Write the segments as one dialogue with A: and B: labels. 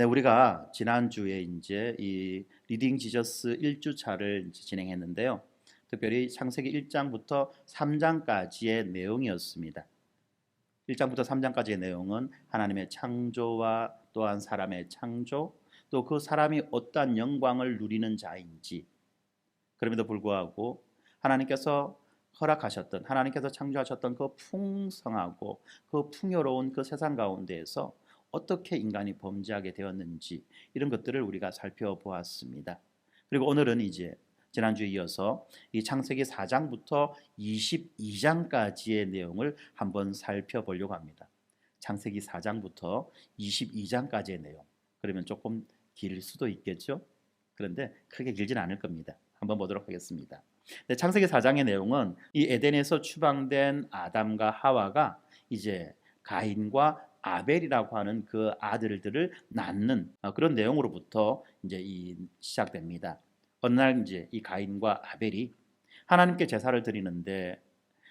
A: 우리가 지난주에 이제 이 리딩 지저스 1주차를 진행했는데요. 특별히 창세기 1장부터 3장까지의 내용이었습니다. 1장부터 3장까지의 내용은 하나님의 창조와 또한 사람의 창조, 또 그 사람이 어떠한 영광을 누리는 자인지, 그럼에도 불구하고 하나님께서 허락하셨던, 하나님께서 창조하셨던 그 풍성하고 그 풍요로운 그 세상 가운데에서 어떻게 인간이 범죄하게 되었는지, 이런 것들을 우리가 살펴보았습니다. 그리고 오늘은 이제 지난주에 이어서 이 창세기 4장부터 22장까지의 내용을 한번 살펴보려고 합니다. 창세기 4장부터 22장까지의 내용, 그러면 조금 길 수도 있겠죠? 그런데 크게 길지는 않을 겁니다. 한번 보도록 하겠습니다. 창세기 4장의 내용은 이 에덴에서 추방된 아담과 하와가 이제 가인과 아벨이라고 하는 그 아들들을 낳는 그런 내용으로부터 이제 시작됩니다. 어느 날 이제 이 가인과 아벨이 하나님께 제사를 드리는데,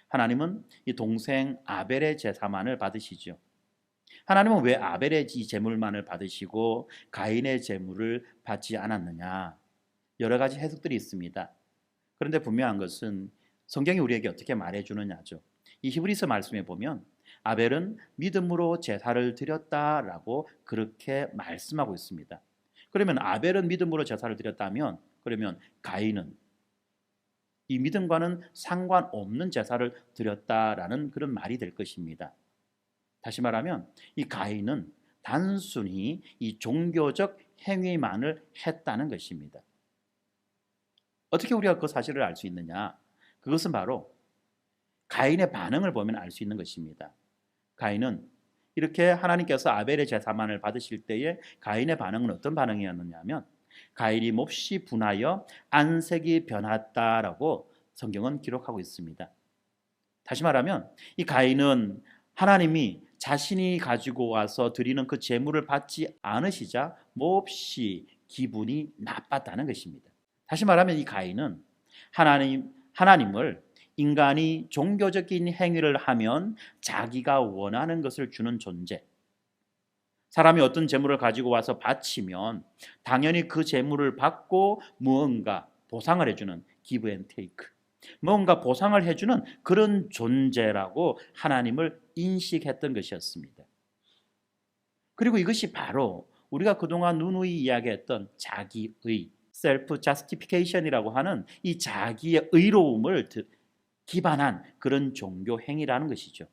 A: 하나님은 이 동생 아벨의 제사만을 받으시죠. 하나님은 왜 아벨의 이 제물만을 받으시고 가인의 제물을 받지 않았느냐? 여러 가지 해석들이 있습니다. 그런데 분명한 것은 성경이 우리에게 어떻게 말해주느냐죠. 이 히브리서 말씀에 보면 아벨은 믿음으로 제사를 드렸다라고 그렇게 말씀하고 있습니다. 그러면 아벨은 믿음으로 제사를 드렸다면, 그러면 가인은 이 믿음과는 상관없는 제사를 드렸다라는 그런 말이 될 것입니다. 다시 말하면 이 가인은 단순히 이 종교적 행위만을 했다는 것입니다. 어떻게 우리가 그 사실을 알 수 있느냐? 그것은 바로 가인의 반응을 보면 알 수 있는 것입니다. 가인은 이렇게 하나님께서 아벨의 제사만을 받으실 때에 가인의 반응은 어떤 반응이었느냐 하면, 가인이 몹시 분하여 안색이 변했다라고 성경은 기록하고 있습니다. 다시 말하면 이 가인은 하나님이 자신이 가지고 와서 드리는 그 제물을 받지 않으시자 몹시 기분이 나빴다는 것입니다. 다시 말하면 이 가인은 하나님을 인간이 종교적인 행위를 하면 자기가 원하는 것을 주는 존재, 사람이 어떤 재물을 가지고 와서 바치면 당연히 그 재물을 받고 무언가 보상을 해주는 give and take, 뭔가 보상을 해주는 그런 존재라고 하나님을 인식했던 것이었습니다. 그리고 이것이 바로 우리가 그동안 누누이 이야기했던 자기의 self justification이라고 하는 이 자기의 의로움을 기반한 그런 종교 행위라는 것이죠.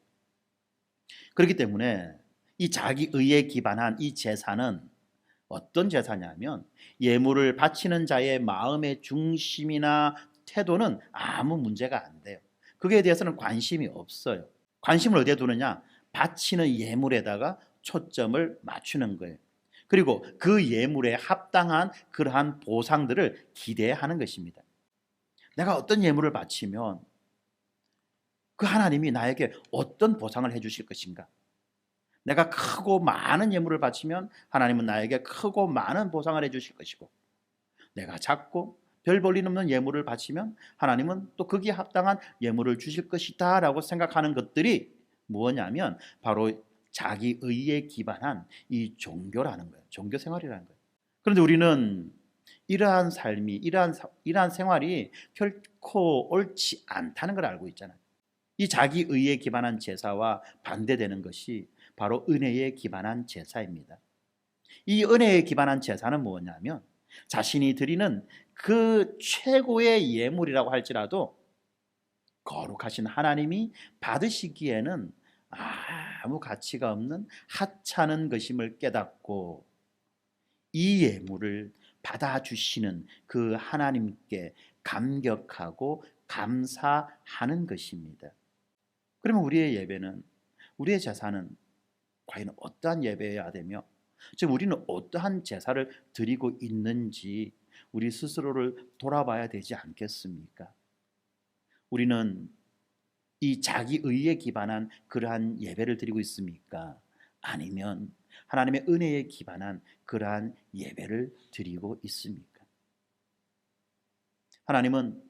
A: 그렇기 때문에 이 자기의에 기반한 이 제사는 어떤 제사냐면, 예물을 바치는 자의 마음의 중심이나 태도는 아무 문제가 안 돼요. 거기에 대해서는 관심이 없어요. 관심을 어디에 두느냐? 바치는 예물에다가 초점을 맞추는 거예요. 그리고 그 예물에 합당한 그러한 보상들을 기대하는 것입니다. 내가 어떤 예물을 바치면 그 하나님이 나에게 어떤 보상을 해주실 것인가? 내가 크고 많은 예물을 바치면 하나님은 나에게 크고 많은 보상을 해주실 것이고, 내가 작고 별 볼일 없는 예물을 바치면 하나님은 또 거기에 합당한 예물을 주실 것이다 라고 생각하는 것들이 무엇냐면 바로 자기 의에 기반한 이 종교라는 거예요. 종교 생활이라는 거예요. 그런데 우리는 이러한 삶이, 이러한 생활이 결코 옳지 않다는 걸 알고 있잖아요. 이 자기 의에 기반한 제사와 반대되는 것이 바로 은혜에 기반한 제사입니다. 이 은혜에 기반한 제사는 뭐냐면, 자신이 드리는 그 최고의 예물이라고 할지라도 거룩하신 하나님이 받으시기에는 아무 가치가 없는 하찮은 것임을 깨닫고 이 예물을 받아주시는 그 하나님께 감격하고 감사하는 것입니다. 그러면 우리의 예배는, 우리의 제사는 과연 어떠한 예배여야 되며, 지금 우리는 어떠한 제사를 드리고 있는지 우리 스스로를 돌아봐야 되지 않겠습니까? 우리는 이 자기 의에 기반한 그러한 예배를 드리고 있습니까? 아니면 하나님의 은혜에 기반한 그러한 예배를 드리고 있습니까? 하나님은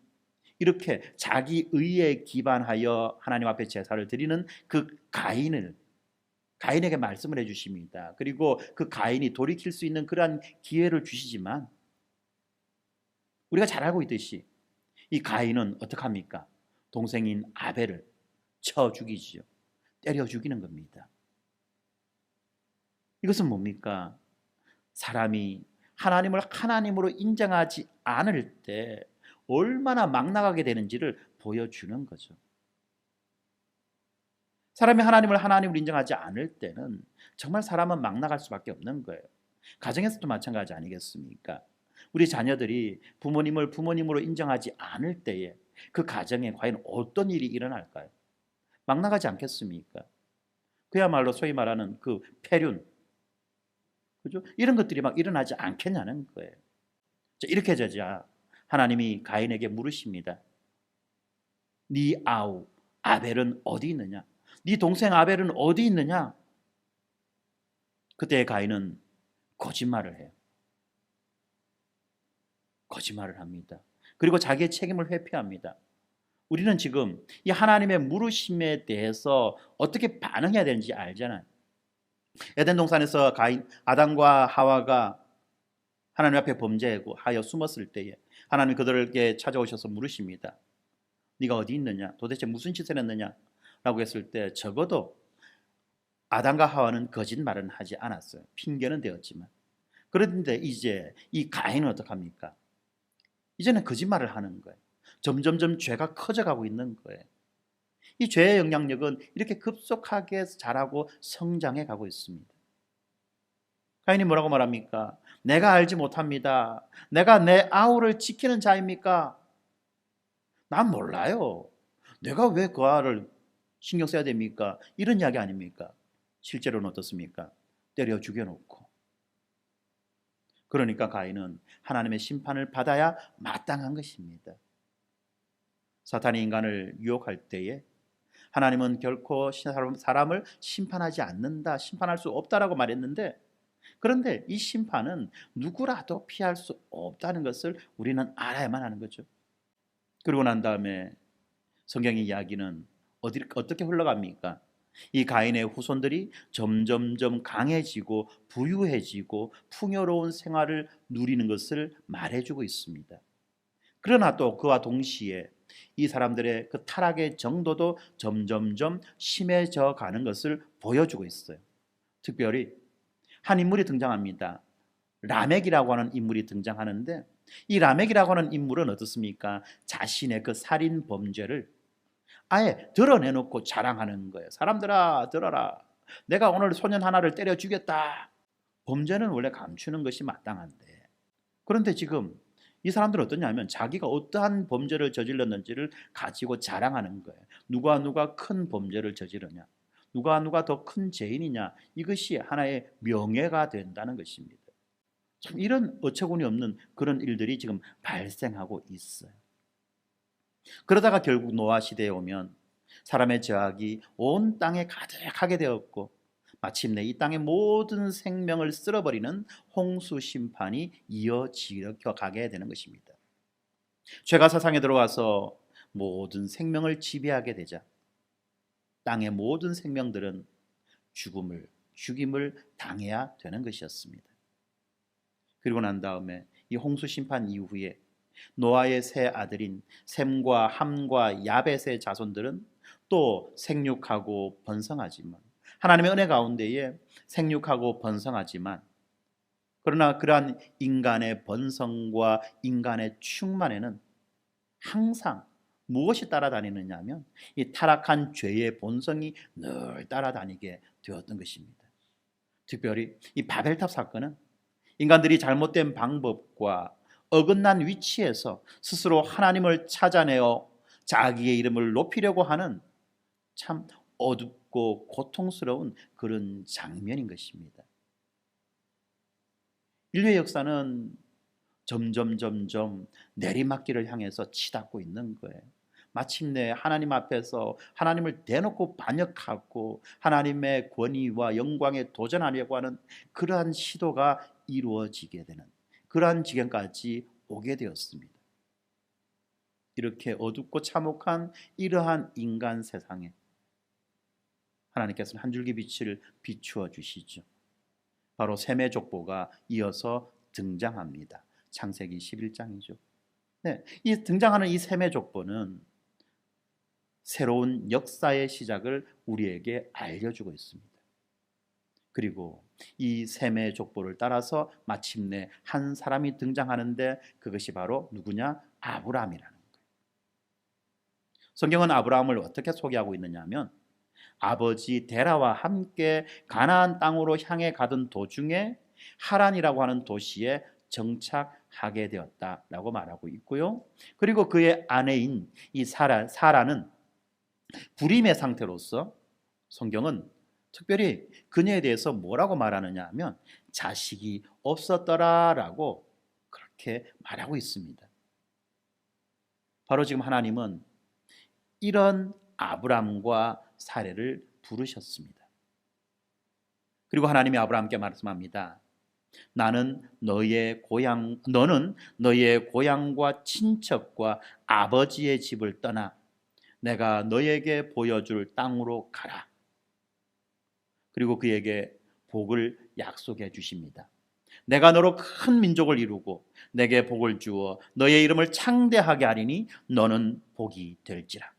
A: 이렇게 자기 의에 기반하여 하나님 앞에 제사를 드리는 그 가인을 가인에게 말씀을 해주십니다. 그리고 그 가인이 돌이킬 수 있는 그러한 기회를 주시지만 우리가 잘 알고 있듯이 이 가인은 어떻게 합니까? 동생인 아벨을 쳐 죽이지요. 때려 죽이는 겁니다. 이것은 뭡니까? 사람이 하나님을 하나님으로 인정하지 않을 때 얼마나 막 나가게 되는지를 보여주는 거죠. 사람이 하나님을 하나님으로 인정하지 않을 때는 정말 사람은 막 나갈 수밖에 없는 거예요. 가정에서도 마찬가지 아니겠습니까? 우리 자녀들이 부모님을 부모님으로 인정하지 않을 때에 그 가정에 과연 어떤 일이 일어날까요? 막 나가지 않겠습니까? 그야말로 소위 말하는 그 폐륜, 그죠? 이런 것들이 막 일어나지 않겠냐는 거예요. 이렇게 되자 하나님이 가인에게 물으십니다. 네 아우 아벨은 어디 있느냐? 네 동생 아벨은 어디 있느냐? 그때 가인은 거짓말을 해요. 거짓말을 합니다. 그리고 자기의 책임을 회피합니다. 우리는 지금 이 하나님의 물으심에 대해서 어떻게 반응해야 되는지 알잖아요. 에덴 동산에서 아담과 하와가 하나님 앞에 범죄하여 숨었을 때에 하나님 그들에게 찾아오셔서 물으십니다. 네가 어디 있느냐? 도대체 무슨 짓을 했느냐? 라고 했을 때 적어도 아담과 하와는 거짓말은 하지 않았어요. 핑계는 되었지만. 그런데 이제 이 가인은 어떡합니까? 이제는 거짓말을 하는 거예요. 점점점 죄가 커져가고 있는 거예요. 이 죄의 영향력은 이렇게 급속하게 자라고 성장해 가고 있습니다. 가인이 뭐라고 말합니까? 내가 알지 못합니다. 내가 내 아우를 지키는 자입니까? 난 몰라요. 내가 왜 그 아를 신경 써야 됩니까? 이런 이야기 아닙니까? 실제로는 어떻습니까? 때려 죽여놓고. 그러니까 가인은 하나님의 심판을 받아야 마땅한 것입니다. 사탄이 인간을 유혹할 때에 하나님은 결코 사람을 심판하지 않는다, 심판할 수 없다라고 말했는데, 그런데 이 심판은 누구라도 피할 수 없다는 것을 우리는 알아야만 하는 거죠. 그러고 난 다음에 성경의 이야기는 어떻게 흘러갑니까? 이 가인의 후손들이 점점점 강해지고 부유해지고 풍요로운 생활을 누리는 것을 말해주고 있습니다. 그러나 또 그와 동시에 이 사람들의 그 타락의 정도도 점점점 심해져 가는 것을 보여주고 있어요. 특별히 한 인물이 등장합니다. 라멕이라고 하는 인물이 등장하는데, 이 라멕이라고 하는 인물은 어떻습니까? 자신의 그 살인 범죄를 아예 드러내놓고 자랑하는 거예요. 사람들아 들어라. 내가 오늘 소년 하나를 때려 죽였다. 범죄는 원래 감추는 것이 마땅한데, 그런데 지금 이 사람들은 어떠냐면 자기가 어떠한 범죄를 저질렀는지를 가지고 자랑하는 거예요. 누가 큰 범죄를 저지르냐, 누가 더 큰 죄인이냐, 이것이 하나의 명예가 된다는 것입니다. 참 이런 어처구니 없는 그런 일들이 지금 발생하고 있어요. 그러다가 결국 노아 시대에 오면 사람의 죄악이 온 땅에 가득하게 되었고, 마침내 이 땅의 모든 생명을 쓸어버리는 홍수 심판이 이어져 가게 되는 것입니다. 죄가 세상에 들어와서 모든 생명을 지배하게 되자 땅의 모든 생명들은 죽임을 당해야 되는 것이었습니다. 그리고 난 다음에 이 홍수 심판 이후에 노아의 세 아들인 셈과 함과 야벳의 자손들은 또 생육하고 번성하지만, 하나님의 은혜 가운데에 생육하고 번성하지만, 그러나 그러한 인간의 번성과 인간의 충만에는 항상 무엇이 따라다니느냐 하면 이 타락한 죄의 본성이 늘 따라다니게 되었던 것입니다. 특별히 이 바벨탑 사건은 인간들이 잘못된 방법과 어긋난 위치에서 스스로 하나님을 찾아내어 자기의 이름을 높이려고 하는 참 어둡고 고통스러운 그런 장면인 것입니다. 인류의 역사는 점점 내리막길을 향해서 치닫고 있는 거예요. 마침내 하나님 앞에서 하나님을 대놓고 반역하고 하나님의 권위와 영광에 도전하려고 하는 그러한 시도가 이루어지게 되는 그러한 지경까지 오게 되었습니다. 이렇게 어둡고 참혹한 이러한 인간 세상에 하나님께서는 한 줄기 빛을 비추어 주시죠. 바로 셈의 족보가 이어서 등장합니다. 창세기 11장이죠. 네, 이 등장하는 이 셈의 족보는 새로운 역사의 시작을 우리에게 알려주고 있습니다. 그리고 이 셈의 족보를 따라서 마침내 한 사람이 등장하는데 그것이 바로 누구냐? 아브라함이라는 거예요. 성경은 아브라함을 어떻게 소개하고 있느냐 하면 아버지 데라와 함께 가나안 땅으로 향해 가던 도중에 하란이라고 하는 도시에 정착하게 되었다라고 말하고 있고요. 그리고 그의 아내인 이 사라는 불임의 상태로서 성경은 특별히 그녀에 대해서 뭐라고 말하느냐 하면 자식이 없었더라라고 그렇게 말하고 있습니다. 바로 지금 하나님은 이런 아브람과 사례를 부르셨습니다. 그리고 하나님이 아브라함께 말씀합니다. 너는 너의 고향과 친척과 아버지의 집을 떠나 내가 너에게 보여줄 땅으로 가라. 그리고 그에게 복을 약속해 주십니다. 내가 너로 큰 민족을 이루고 내게 복을 주어 너의 이름을 창대하게 하리니 너는 복이 될지라.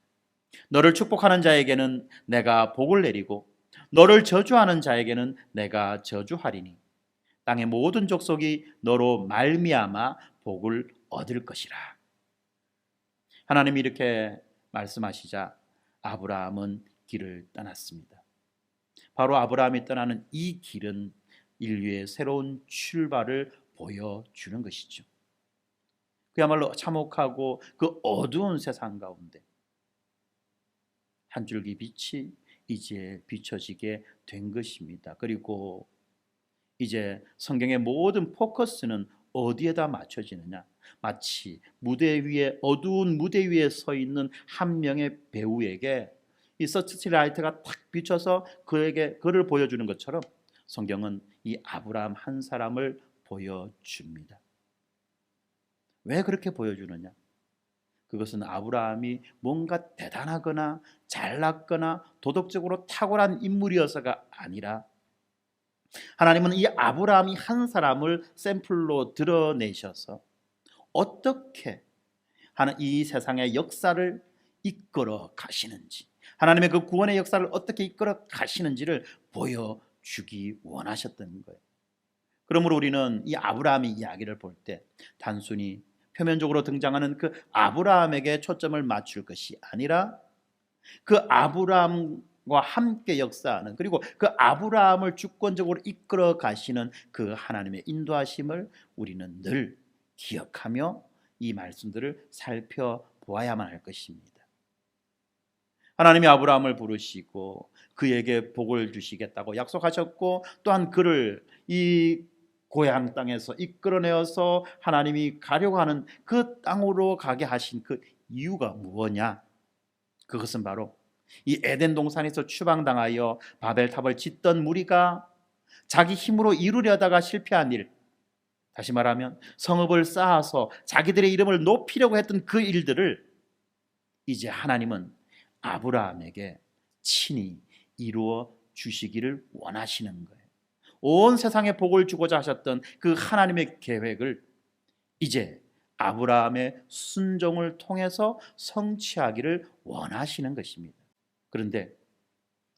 A: 너를 축복하는 자에게는 내가 복을 내리고 너를 저주하는 자에게는 내가 저주하리니 땅의 모든 족속이 너로 말미암아 복을 얻을 것이라. 하나님이 이렇게 말씀하시자 아브라함은 길을 떠났습니다. 바로 아브라함이 떠나는 이 길은 인류의 새로운 출발을 보여주는 것이죠. 그야말로 참혹하고 그 어두운 세상 가운데 한 줄기 빛이 이제 비춰지게 된 것입니다. 그리고 이제 성경의 모든 포커스는 어디에다 맞춰지느냐? 마치 어두운 무대 위에 서 있는 한 명의 배우에게 이 서치라이트가 탁 비춰서 그를 보여주는 것처럼 성경은 이 아브라함 한 사람을 보여줍니다. 왜 그렇게 보여주느냐? 그것은 아브라함이 뭔가 대단하거나 잘났거나 도덕적으로 탁월한 인물이어서가 아니라 하나님은 이 아브라함이 한 사람을 샘플로 드러내셔서 어떻게 이 세상의 역사를 이끌어 가시는지, 하나님의 그 구원의 역사를 어떻게 이끌어 가시는지를 보여주기 원하셨던 거예요. 그러므로 우리는 이 아브라함의 이야기를 볼 때 단순히 표면적으로 등장하는 그 아브라함에게 초점을 맞출 것이 아니라 그 아브라함과 함께 역사하는, 그리고 그 아브라함을 주권적으로 이끌어 가시는 그 하나님의 인도하심을 우리는 늘 기억하며 이 말씀들을 살펴보아야만 할 것입니다. 하나님이 아브라함을 부르시고 그에게 복을 주시겠다고 약속하셨고, 또한 그를 이 고향 땅에서 이끌어내어서 하나님이 가려고 하는 그 땅으로 가게 하신 그 이유가 무엇냐? 그것은 바로 이 에덴 동산에서 추방당하여 바벨탑을 짓던 무리가 자기 힘으로 이루려다가 실패한 일, 다시 말하면 성읍을 쌓아서 자기들의 이름을 높이려고 했던 그 일들을 이제 하나님은 아브라함에게 친히 이루어 주시기를 원하시는 거예요. 온 세상에 복을 주고자 하셨던 그 하나님의 계획을 이제 아브라함의 순종을 통해서 성취하기를 원하시는 것입니다. 그런데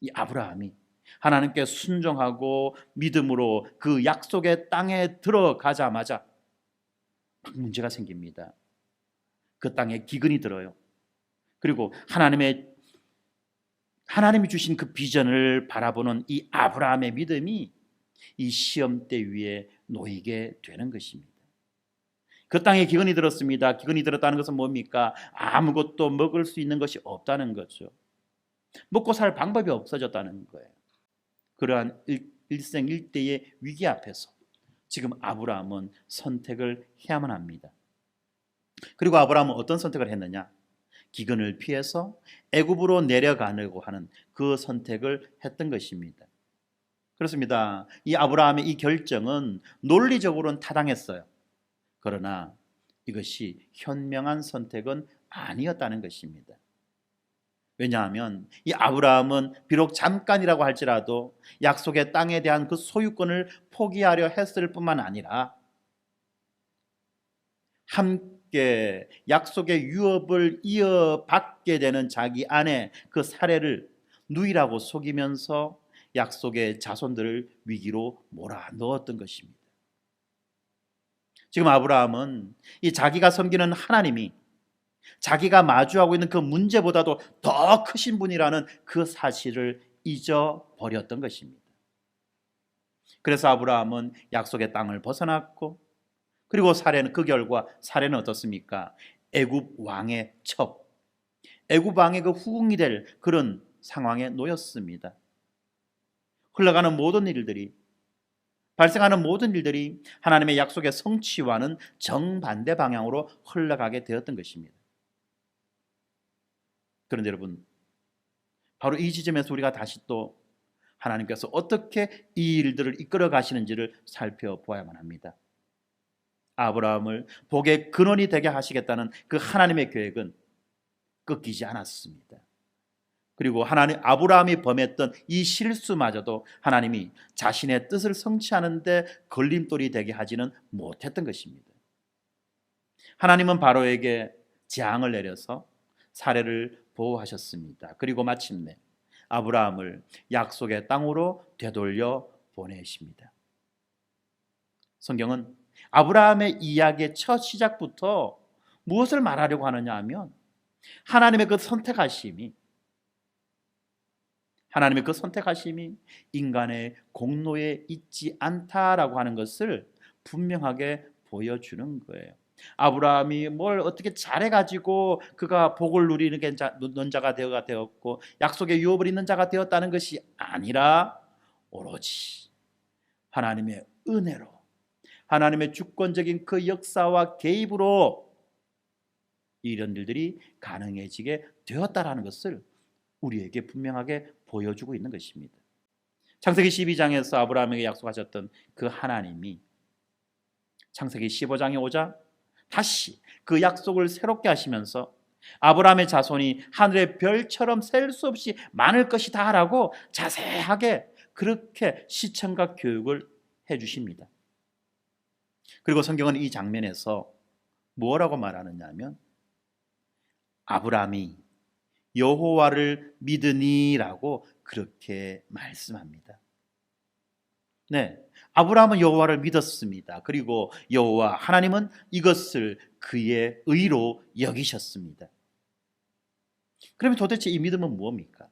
A: 이 아브라함이 하나님께 순종하고 믿음으로 그 약속의 땅에 들어가자마자 문제가 생깁니다. 그 땅에 기근이 들어요. 그리고 하나님이 주신 그 비전을 바라보는 이 아브라함의 믿음이 이 시험대 위에 놓이게 되는 것입니다. 그 땅에 기근이 들었습니다. 기근이 들었다는 것은 뭡니까? 아무것도 먹을 수 있는 것이 없다는 거죠. 먹고 살 방법이 없어졌다는 거예요. 그러한 일생일대의 위기 앞에서 지금 아브라함은 선택을 해야만 합니다. 그리고 아브라함은 어떤 선택을 했느냐? 기근을 피해서 애굽으로 내려가려고 하는 그 선택을 했던 것입니다. 그렇습니다. 이 아브라함의 이 결정은 논리적으로는 타당했어요. 그러나 이것이 현명한 선택은 아니었다는 것입니다. 왜냐하면 이 아브라함은 비록 잠깐이라고 할지라도 약속의 땅에 대한 그 소유권을 포기하려 했을 뿐만 아니라 함께 약속의 유업을 이어받게 되는 자기 아내 그 사례를 누이라고 속이면서 약속의 자손들을 위기로 몰아넣었던 것입니다. 지금 아브라함은 이 자기가 섬기는 하나님이 자기가 마주하고 있는 그 문제보다도 더 크신 분이라는 그 사실을 잊어버렸던 것입니다. 그래서 아브라함은 약속의 땅을 벗어났고, 그리고 사례는 그 결과 사례는 어떻습니까? 애굽 왕의 첩, 애굽 왕의 그 후궁이 될 그런 상황에 놓였습니다. 흘러가는 모든 일들이, 발생하는 모든 일들이 하나님의 약속의 성취와는 정반대 방향으로 흘러가게 되었던 것입니다. 그런데 여러분, 바로 이 지점에서 우리가 다시 또 하나님께서 어떻게 이 일들을 이끌어 가시는지를 살펴보아야만 합니다. 아브라함을 복의 근원이 되게 하시겠다는 그 하나님의 계획은 꺾이지 않았습니다. 그리고 하나님, 아브라함이 범했던 이 실수마저도 하나님이 자신의 뜻을 성취하는 데 걸림돌이 되게 하지는 못했던 것입니다. 하나님은 바로에게 재앙을 내려서 사례를 보호하셨습니다. 그리고 마침내 아브라함을 약속의 땅으로 되돌려 보내십니다. 성경은 아브라함의 이야기의 첫 시작부터 무엇을 말하려고 하느냐 하면 하나님의 그 선택하심이 인간의 공로에 있지 않다라고 하는 것을 분명하게 보여주는 거예요. 아브라함이 뭘 어떻게 잘해가지고 그가 복을 누리는 자가 되었고 약속의 유업을 잇는 자가 되었다는 것이 아니라 오로지 하나님의 은혜로, 하나님의 주권적인 그 역사와 개입으로 이런 일들이 가능해지게 되었다라는 것을 우리에게 분명하게 보여주고 있는 것입니다. 창세기 12장에서 아브라함에게 약속하셨던 그 하나님이 창세기 15장에 오자 다시 그 약속을 새롭게 하시면서 아브라함의 자손이 하늘의 별처럼 셀 수 없이 많을 것이다 라고 자세하게 그렇게 시청과 교육을 해주십니다. 그리고 성경은 이 장면에서 뭐라고 말하느냐 하면 아브라함이 여호와를 믿으니라고 그렇게 말씀합니다. 네, 아브라함은 여호와를 믿었습니다. 그리고 여호와 하나님은 이것을 그의 의로 여기셨습니다. 그러면 도대체 이 믿음은 무엇입니까?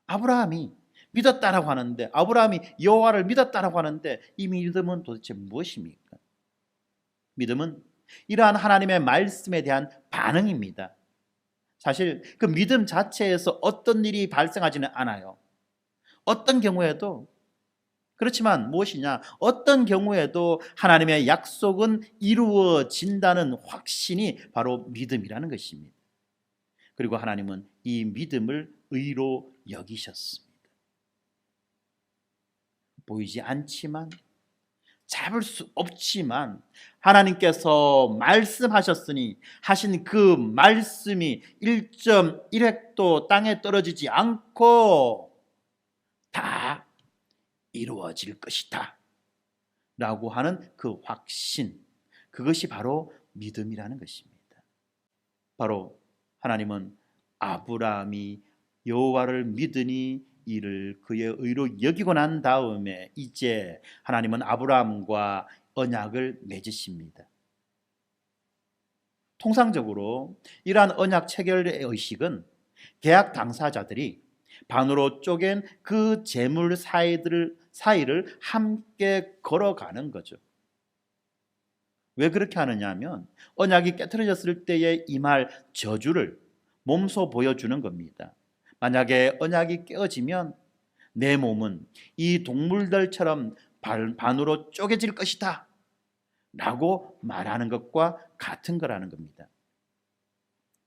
A: 아브라함이 믿었다라고 하는데, 아브라함이 여호와를 믿었다라고 하는데 이 믿음은 도대체 무엇입니까? 믿음은 이러한 하나님의 말씀에 대한 반응입니다. 사실 그 믿음 자체에서 어떤 일이 발생하지는 않아요. 어떤 경우에도 그렇지만 무엇이냐? 어떤 경우에도 하나님의 약속은 이루어진다는 확신이 바로 믿음이라는 것입니다. 그리고 하나님은 이 믿음을 의로 여기셨습니다. 보이지 않지만, 잡을 수 없지만 하나님께서 말씀하셨으니 하신 그 말씀이 1.1획도 땅에 떨어지지 않고 다 이루어질 것이다 라고 하는 그 확신, 그것이 바로 믿음이라는 것입니다. 바로 하나님은 아브라함이 여호와를 믿으니 이를 그의 의로 여기고 난 다음에 이제 하나님은 아브라함과 언약을 맺으십니다. 통상적으로 이러한 언약 체결의 의식은 계약 당사자들이 반으로 쪼갠 그 재물 사이를 함께 걸어가는 거죠. 왜 그렇게 하느냐 하면 언약이 깨트려졌을 때에 임할 저주를 몸소 보여주는 겁니다. 만약에 언약이 깨어지면 내 몸은 이 동물들처럼 반으로 쪼개질 것이다 라고 말하는 것과 같은 거라는 겁니다.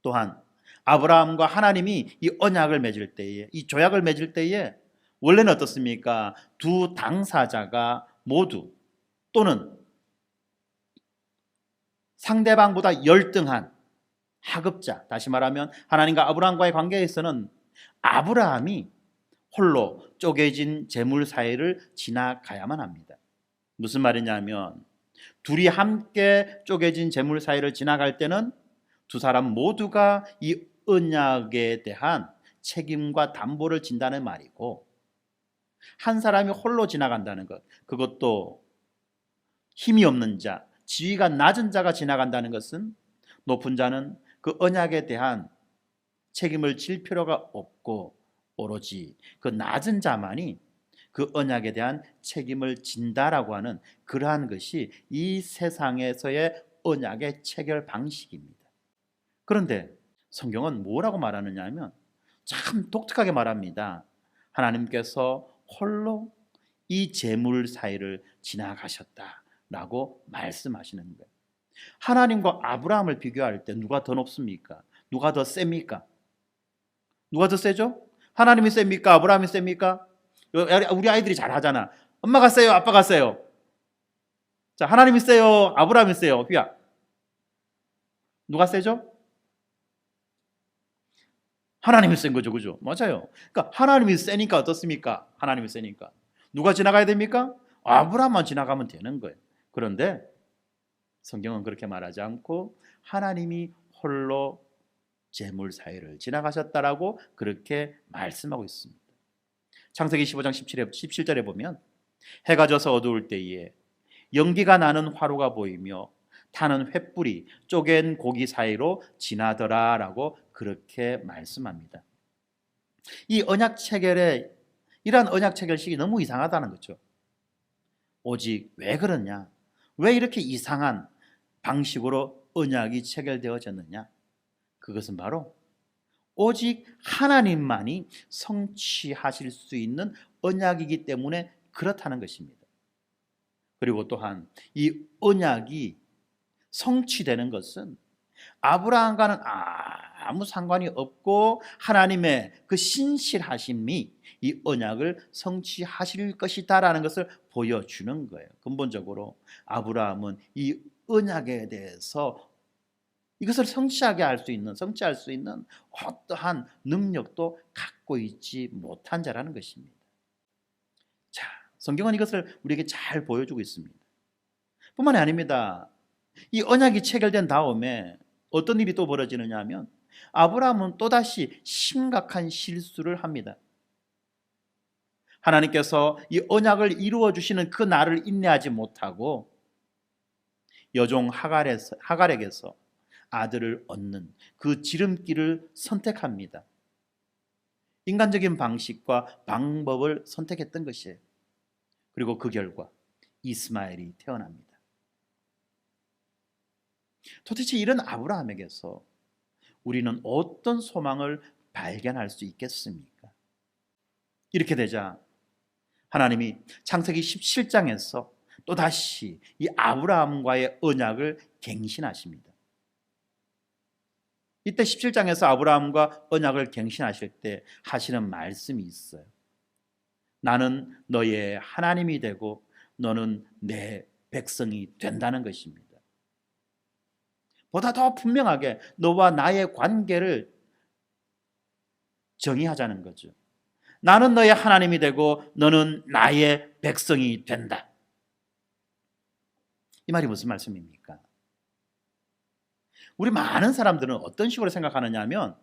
A: 또한 아브라함과 하나님이 이 언약을 맺을 때에, 이 조약을 맺을 때에 원래는 어떻습니까? 두 당사자가 모두 또는 상대방보다 열등한 하급자, 다시 말하면 하나님과 아브라함과의 관계에서는 아브라함이 홀로 쪼개진 재물 사이를 지나가야만 합니다. 무슨 말이냐면 둘이 함께 쪼개진 재물 사이를 지나갈 때는 두 사람 모두가 이 언약에 대한 책임과 담보를 진다는 말이고, 한 사람이 홀로 지나간다는 것, 그것도 힘이 없는 자, 지위가 낮은 자가 지나간다는 것은 높은 자는 그 언약에 대한 책임을 질 필요가 없고 오로지 그 낮은 자만이 그 언약에 대한 책임을 진다라고 하는 그러한 것이 이 세상에서의 언약의 체결 방식입니다. 그런데 성경은 뭐라고 말하느냐 하면 참 독특하게 말합니다. 하나님께서 홀로 이 재물 사이를 지나가셨다라고 말씀하시는 거예요. 하나님과 아브라함을 비교할 때 누가 더 높습니까? 누가 더 셉니까? 누가 더 세죠? 하나님이 셉니까? 아브라함이 셉니까? 우리 아이들이 잘 하잖아. 엄마가 세요? 아빠가 세요? 자, 하나님이 세요? 아브라함이 세요? 휘야. 누가 세죠? 하나님이 센 거죠. 그죠? 맞아요. 그러니까 하나님이 세니까 어떻습니까? 하나님이 세니까. 누가 지나가야 됩니까? 아브라함만 지나가면 되는 거예요. 그런데 성경은 그렇게 말하지 않고 하나님이 홀로 재물 사이를 지나가셨다라고 그렇게 말씀하고 있습니다. 창세기 15장 17절에 보면 해가 져서 어두울 때에 연기가 나는 화로가 보이며 타는 횃불이 쪼갠 고기 사이로 지나더라라고 그렇게 말씀합니다. 이 언약 체결에 이러한 언약 체결식이 너무 이상하다는 거죠. 오직 왜 그러냐? 왜 이렇게 이상한 방식으로 언약이 체결되어졌느냐? 그것은 바로 오직 하나님만이 성취하실 수 있는 언약이기 때문에 그렇다는 것입니다. 그리고 또한 이 언약이 성취되는 것은 아브라함과는 아무 상관이 없고 하나님의 그 신실하심이 이 언약을 성취하실 것이다라는 것을 보여주는 거예요. 근본적으로 아브라함은 이 언약에 대해서 이것을 성취할 수 있는 어떠한 능력도 갖고 있지 못한 자라는 것입니다. 자, 성경은 이것을 우리에게 잘 보여주고 있습니다. 뿐만이 아닙니다. 이 언약이 체결된 다음에 어떤 일이 또 벌어지느냐 하면 아브라함은 또다시 심각한 실수를 합니다. 하나님께서 이 언약을 이루어 주시는 그 날을 인내하지 못하고 여종 하갈에게서 아들을 얻는 그 지름길을 선택합니다. 인간적인 방식과 방법을 선택했던 것이에요. 그리고 그 결과 이스마엘이 태어납니다. 도대체 이런 아브라함에게서 우리는 어떤 소망을 발견할 수 있겠습니까? 이렇게 되자 하나님이 창세기 17장에서 또다시 이 아브라함과의 언약을 갱신하십니다. 이때 17장에서 아브라함과 언약을 갱신하실 때 하시는 말씀이 있어요. 나는 너의 하나님이 되고 너는 내 백성이 된다는 것입니다. 보다 더 분명하게 너와 나의 관계를 정의하자는 거죠. 나는 너의 하나님이 되고 너는 나의 백성이 된다. 이 말이 무슨 말씀입니까? 우리 많은 사람들은 어떤 식으로 생각하느냐 하면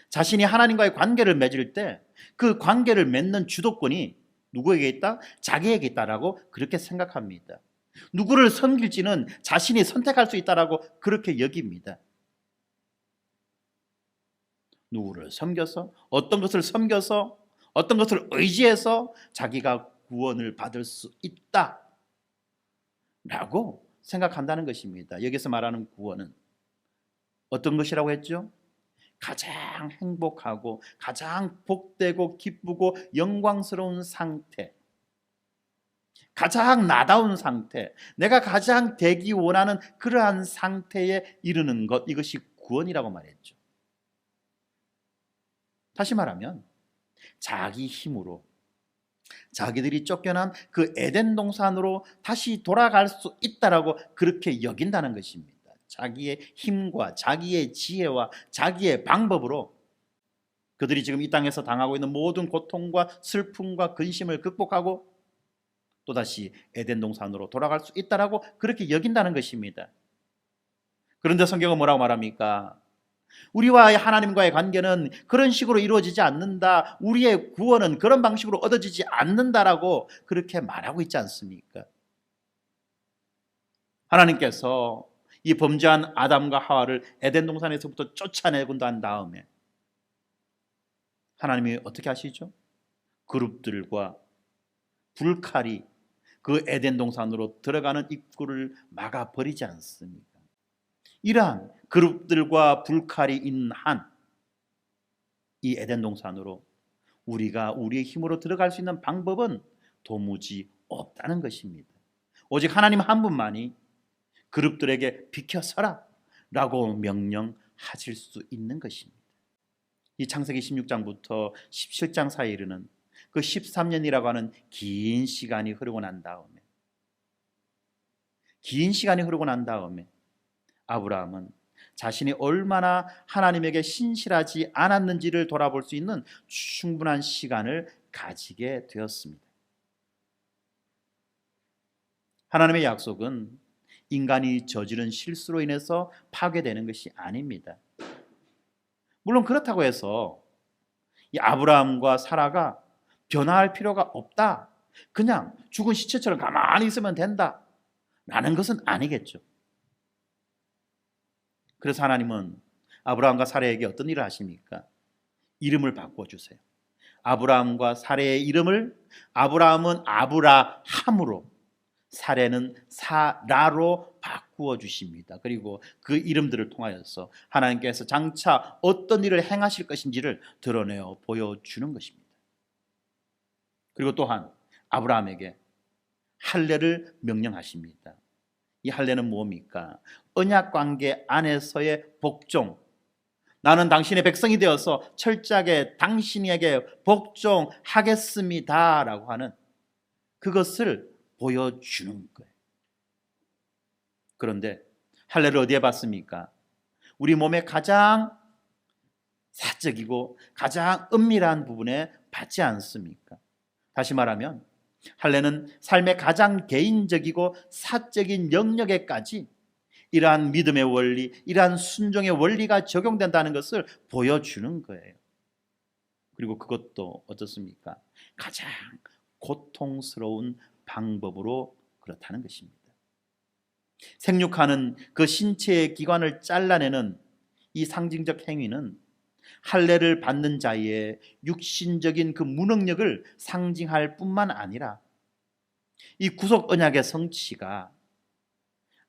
A: 자신이 하나님과의 관계를 맺을 때 그 관계를 맺는 주도권이 누구에게 있다? 자기에게 있다라고 그렇게 생각합니다. 누구를 섬길지는 자신이 선택할 수 있다라고 그렇게 여깁니다. 누구를 섬겨서 어떤 것을 섬겨서 어떤 것을 의지해서 자기가 구원을 받을 수 있다라고 생각한다는 것입니다. 여기서 말하는 구원은 어떤 것이라고 했죠? 가장 행복하고 가장 복되고 기쁘고 영광스러운 상태, 가장 나다운 상태, 내가 가장 되기 원하는 그러한 상태에 이르는 것, 이것이 구원이라고 말했죠. 다시 말하면 자기 힘으로 자기들이 쫓겨난 그 에덴 동산으로 다시 돌아갈 수 있다라고 그렇게 여긴다는 것입니다. 자기의 힘과 자기의 지혜와 자기의 방법으로 그들이 지금 이 땅에서 당하고 있는 모든 고통과 슬픔과 근심을 극복하고 또다시 에덴 동산으로 돌아갈 수 있다라고 그렇게 여긴다는 것입니다. 그런데 성경은 뭐라고 말합니까? 우리와 하나님과의 관계는 그런 식으로 이루어지지 않는다. 우리의 구원은 그런 방식으로 얻어지지 않는다라고 그렇게 말하고 있지 않습니까? 하나님께서 이 범죄한 아담과 하와를 에덴 동산에서부터 쫓아내고 난 다음에 하나님이 어떻게 하시죠? 그룹들과 불칼이 그 에덴 동산으로 들어가는 입구를 막아버리지 않습니까? 이러한 그룹들과 불칼이 있는 한 이 에덴 동산으로 우리가 우리의 힘으로 들어갈 수 있는 방법은 도무지 없다는 것입니다. 오직 하나님 한 분만이 그룹들에게 비켜서라 라고 명령하실 수 있는 것입니다. 이 창세기 16장부터 17장 사이에 이르는 그 13년이라고 하는 긴 시간이 흐르고 난 다음에 아브라함은 자신이 얼마나 하나님에게 신실하지 않았는지를 돌아볼 수 있는 충분한 시간을 가지게 되었습니다. 하나님의 약속은 인간이 저지른 실수로 인해서 파괴되는 것이 아닙니다. 물론 그렇다고 해서 이 아브라함과 사라가 변화할 필요가 없다, 그냥 죽은 시체처럼 가만히 있으면 된다 라는 것은 아니겠죠. 그래서 하나님은 아브라함과 사라에게 어떤 일을 하십니까? 이름을 바꿔주세요. 아브라함과 사라의 이름을 아브라함은 아브라함으로, 사라는 사라로 바꾸어 주십니다. 그리고 그 이름들을 통하여서 하나님께서 장차 어떤 일을 행하실 것인지를 드러내어 보여주는 것입니다. 그리고 또한 아브라함에게 할례를 명령하십니다. 이 할례는 뭡니까? 언약 관계 안에서의 복종. 나는 당신의 백성이 되어서 철저하게 당신에게 복종하겠습니다 라고 하는 그것을 보여주는 거예요. 그런데 할례를 어디에 받습니까? 우리 몸의 가장 사적이고 가장 은밀한 부분에 받지 않습니까? 다시 말하면 할례는 삶의 가장 개인적이고 사적인 영역에까지 이러한 믿음의 원리, 이러한 순종의 원리가 적용된다는 것을 보여주는 거예요. 그리고 그것도 어떻습니까? 가장 고통스러운 방법으로 그렇다는 것입니다. 생육하는 그 신체의 기관을 잘라내는 이 상징적 행위는 할례를 받는 자의 육신적인 그 무능력을 상징할 뿐만 아니라 이 구속 언약의 성취가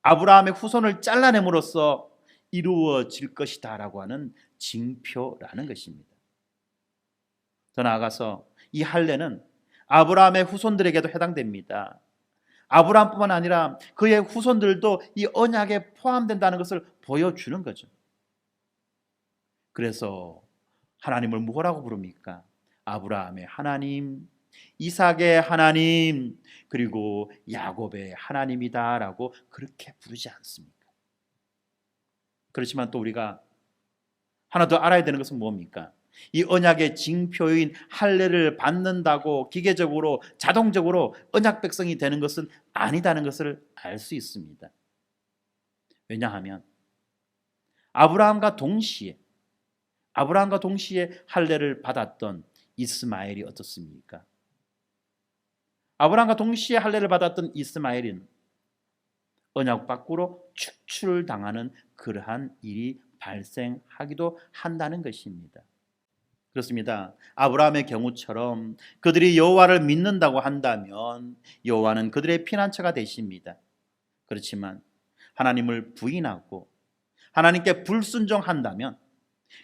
A: 아브라함의 후손을 잘라냄으로써 이루어질 것이다 라고 하는 징표라는 것입니다. 더 나아가서 이 할례는 아브라함의 후손들에게도 해당됩니다. 아브라함뿐만 아니라 그의 후손들도 이 언약에 포함된다는 것을 보여주는 거죠. 그래서 하나님을 뭐라고 부릅니까? 아브라함의 하나님, 이삭의 하나님, 그리고 야곱의 하나님이다 라고 그렇게 부르지 않습니까? 그렇지만 또 우리가 하나 더 알아야 되는 것은 뭡니까? 이 언약의 징표인 할례를 받는다고 기계적으로 자동적으로 언약 백성이 되는 것은 아니다는 것을 알 수 있습니다. 왜냐하면 아브라함과 동시에 할례를 받았던 이스마엘이 어떻습니까? 아브라함과 동시에 할례를 받았던 이스마엘은 언약 밖으로 축출당하는 그러한 일이 발생하기도 한다는 것입니다. 그렇습니다. 아브라함의 경우처럼 그들이 여호와를 믿는다고 한다면 여호와는 그들의 피난처가 되십니다. 그렇지만 하나님을 부인하고 하나님께 불순종한다면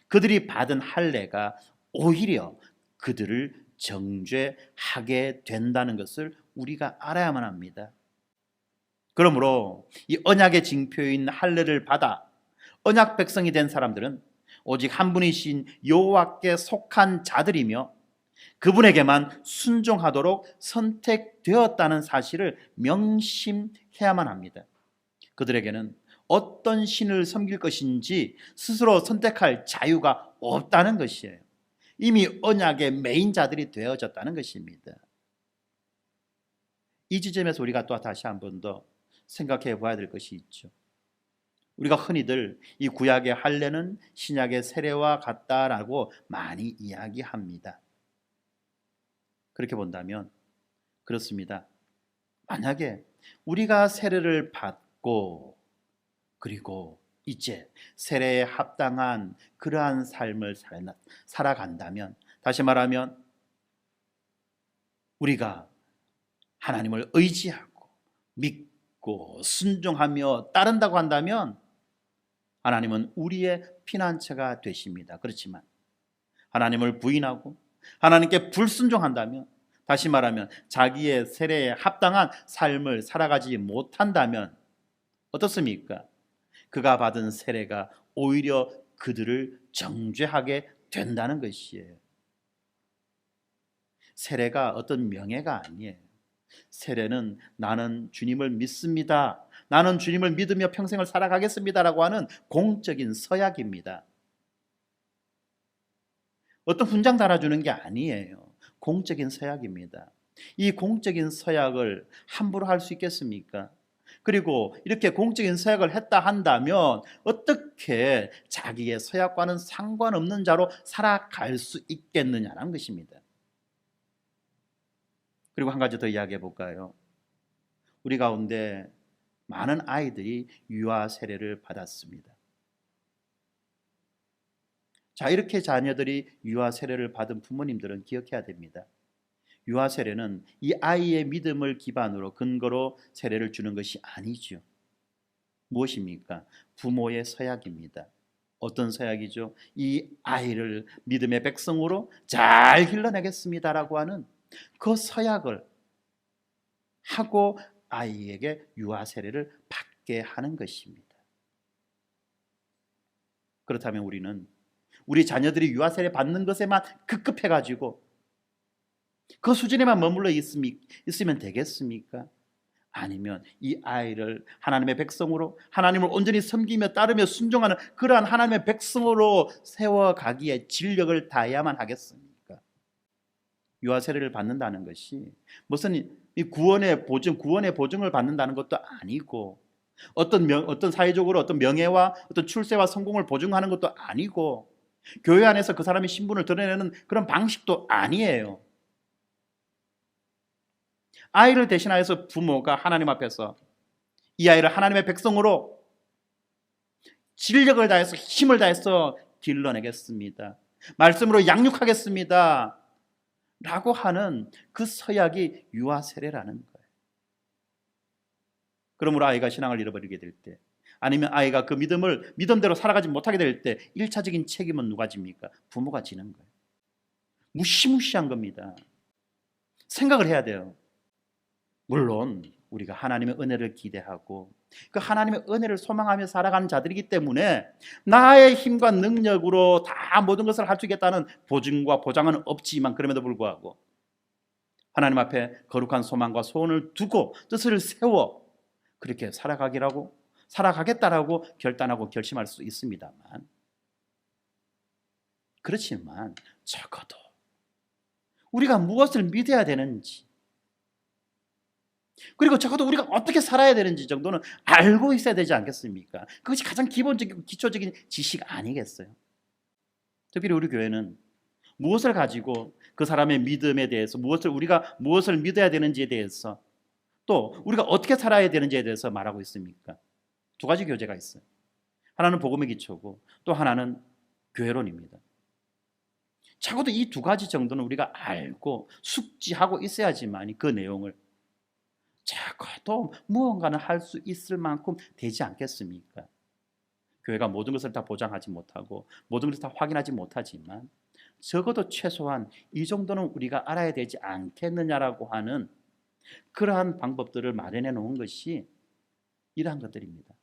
A: 그들이 받은 할례가 오히려 그들을 정죄하게 된다는 것을 우리가 알아야만 합니다. 그러므로 이 언약의 징표인 할례를 받아 언약 백성이 된 사람들은 오직 한 분이신 여호와께 속한 자들이며 그분에게만 순종하도록 선택되었다는 사실을 명심해야만 합니다. 그들에게는 어떤 신을 섬길 것인지 스스로 선택할 자유가 없다는 것이에요. 이미 언약의 메인자들이 되어졌다는 것입니다. 이 지점에서 우리가 또 다시 한 번 더 생각해 봐야 될 것이 있죠. 우리가 흔히들 이 구약의 할례는 신약의 세례와 같다라고 많이 이야기합니다. 그렇게 본다면 그렇습니다. 만약에 우리가 세례를 받고 그리고 이제 세례에 합당한 그러한 삶을 살아간다면, 다시 말하면 우리가 하나님을 의지하고 믿고 순종하며 따른다고 한다면 하나님은 우리의 피난처가 되십니다. 그렇지만 하나님을 부인하고 하나님께 불순종한다면, 다시 말하면 자기의 세례에 합당한 삶을 살아가지 못한다면 어떻습니까? 그가 받은 세례가 오히려 그들을 정죄하게 된다는 것이에요. 세례가 어떤 명예가 아니에요. 세례는 나는 주님을 믿습니다, 나는 주님을 믿으며 평생을 살아가겠습니다라고 하는 공적인 서약입니다. 어떤 훈장 달아주는 게 아니에요. 공적인 서약입니다. 이 공적인 서약을 함부로 할 수 있겠습니까? 그리고 이렇게 공적인 서약을 했다 한다면 어떻게 자기의 서약과는 상관없는 자로 살아갈 수 있겠느냐는 것입니다. 그리고 한 가지 더 이야기해 볼까요? 우리 가운데 많은 아이들이 유아 세례를 받았습니다. 자, 이렇게 자녀들이 유아 세례를 받은 부모님들은 기억해야 됩니다. 유아 세례는 이 아이의 믿음을 기반으로 근거로 세례를 주는 것이 아니죠. 무엇입니까? 부모의 서약입니다. 어떤 서약이죠? 이 아이를 믿음의 백성으로 잘 길러내겠습니다라고 하는 그 서약을 하고 아이에게 유아 세례를 받게 하는 것입니다. 그렇다면 우리는 우리 자녀들이 유아 세례 받는 것에만 급급해가지고 그 수준에만 머물러 있으면 되겠습니까? 아니면 이 아이를 하나님의 백성으로, 하나님을 온전히 섬기며 따르며 순종하는 그러한 하나님의 백성으로 세워가기에 진력을 다해야만 하겠습니까? 유아 세례를 받는다는 것이 무슨 이 구원의 보증을 받는다는 것도 아니고, 어떤 사회적으로 어떤 명예와 어떤 출세와 성공을 보증하는 것도 아니고, 교회 안에서 그 사람의 신분을 드러내는 그런 방식도 아니에요. 아이를 대신하여서 부모가 하나님 앞에서 이 아이를 하나님의 백성으로 진력을 다해서 힘을 다해서 길러내겠습니다, 말씀으로 양육하겠습니다 라고 하는 그 서약이 유아 세례라는 거예요. 그러므로 아이가 신앙을 잃어버리게 될 때, 아니면 아이가 그 믿음대로 살아가지 못하게 될 때 1차적인 책임은 누가 집니까? 부모가 지는 거예요. 무시무시한 겁니다. 생각을 해야 돼요. 물론 우리가 하나님의 은혜를 기대하고 그 하나님의 은혜를 소망하며 살아가는 자들이기 때문에 나의 힘과 능력으로 다 모든 것을 할 수 있겠다는 보증과 보장은 없지만, 그럼에도 불구하고 하나님 앞에 거룩한 소망과 소원을 두고 뜻을 세워 그렇게 살아가겠다라고 결단하고 결심할 수 있습니다만, 그렇지만 적어도 우리가 무엇을 믿어야 되는지, 그리고 적어도 우리가 어떻게 살아야 되는지 정도는 알고 있어야 되지 않겠습니까? 그것이 가장 기본적이고 기초적인 지식 아니겠어요? 특별히 우리 교회는 무엇을 가지고 그 사람의 믿음에 대해서, 우리가 무엇을 믿어야 되는지에 대해서, 또 우리가 어떻게 살아야 되는지에 대해서 말하고 있습니까? 두 가지 교재가 있어요. 하나는 복음의 기초고 또 하나는 교회론입니다. 적어도 이 두 가지 정도는 우리가 알고 숙지하고 있어야지만 그 내용을 적어도 무언가는 할 수 있을 만큼 되지 않겠습니까? 교회가 모든 것을 다 보장하지 못하고 모든 것을 다 확인하지 못하지만 적어도 최소한 이 정도는 우리가 알아야 되지 않겠느냐라고 하는 그러한 방법들을 마련해 놓은 것이 이러한 것들입니다.